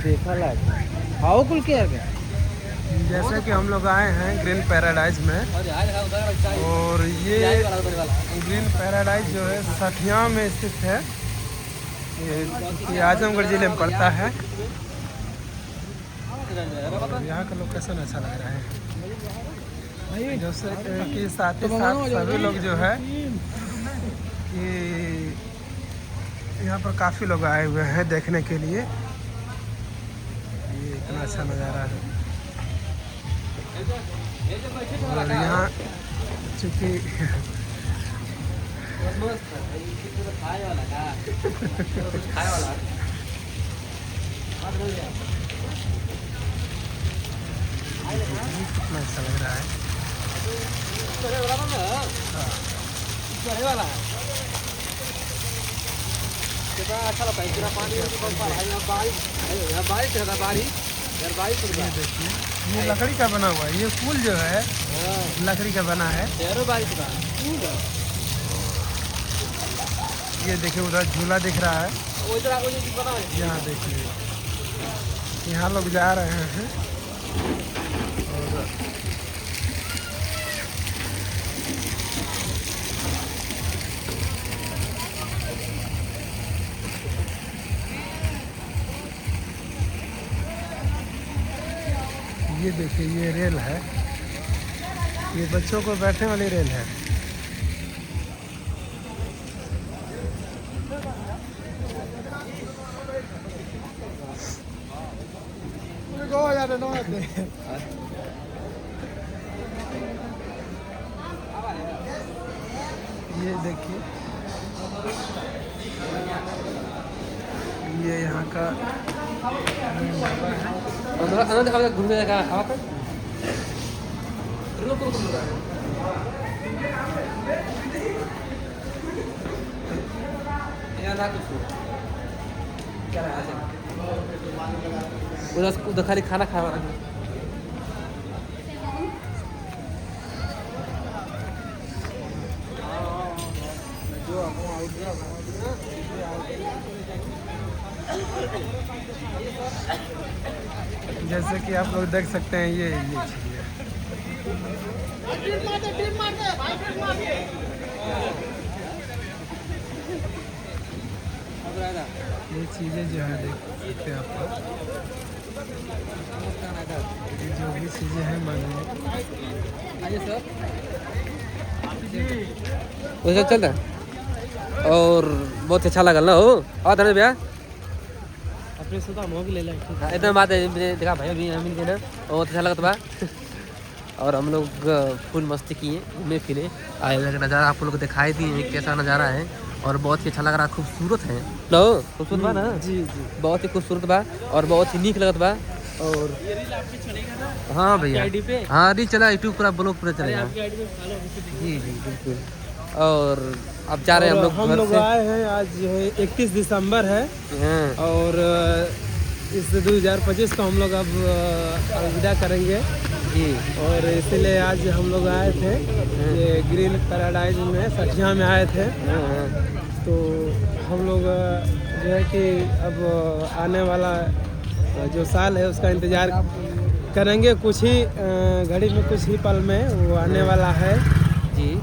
देखा लायक हाउ कुल केयर गया। जैसे कि हम लोग आए हैं ग्रीन पैराडाइज में, और ये ग्रीन पैराडाइज जो है सठिया में स्थित है, ये आजमगढ़ जिले में पड़ता है। और यहाँ का लोकेशन अच्छा लग रहा है, जैसे कि साथ ही साथ सभी लोग जो है कि यहाँ पर काफ़ी लोग आए हुए हैं देखने के लिए। ये इतना अच्छा नज़ारा है। और यहाँ चूँकि कितना अच्छा लग रहा है। अच्छा लगता है पूरा पानी ये देखिए, ये लकड़ी का बना हुआ है, ये पुल जो है लकड़ी का बना है। ये देखिए उधर झूला दिख रहा है, यहाँ देखिए यहाँ लोग जा रहे हैं। और ये देखिए ये रेल है, ये बच्चों को बैठने वाली रेल है। ये देखिए ये यहाँ का घूमने का उधर खाली खाना खावा जैसे कि आप लोग देख सकते हैं ये चीज़ें जो है देख सकते हैं आप लोग, ये जो भी चीज़ें हैं मांगने वैसे चल रहा है। और बहुत अच्छा लगा ना हो और धन्यवाद भैया अपने सुधा मोह ले लें। इतना बात है देखा भाई अभी हम ना बहुत अच्छा लगा बा। और हम लोग फुल मस्ती किए, घूमे फिरे, आए हुए नज़ारा आप लोग को दिखाई दिए कैसा नज़ारा है। और बहुत ही अच्छा लग रहा, खूबसूरत है लो, खूबसूरत बा ना जी जी, बहुत ही खूबसूरत बा और बहुत ही नीक लगत बा। और हाँ भैया हाँ रील चला यूट्यूब पूरा ब्लॉग पूरा चलेगा जी जी बिल्कुल। और अब जा रहे हैं हम लोग आए हैं आज जो है 31 दिसंबर है और इस 2025 को हम लोग अब अलविदा करेंगे जी। और इसलिए आज हम लोग आए थे ये ग्रीन पैराडाइज में सठिया में आए थे। तो हम लोग जो है कि अब आने वाला जो साल है उसका इंतज़ार करेंगे, कुछ ही घड़ी में कुछ ही पल में वो आने वाला है जी।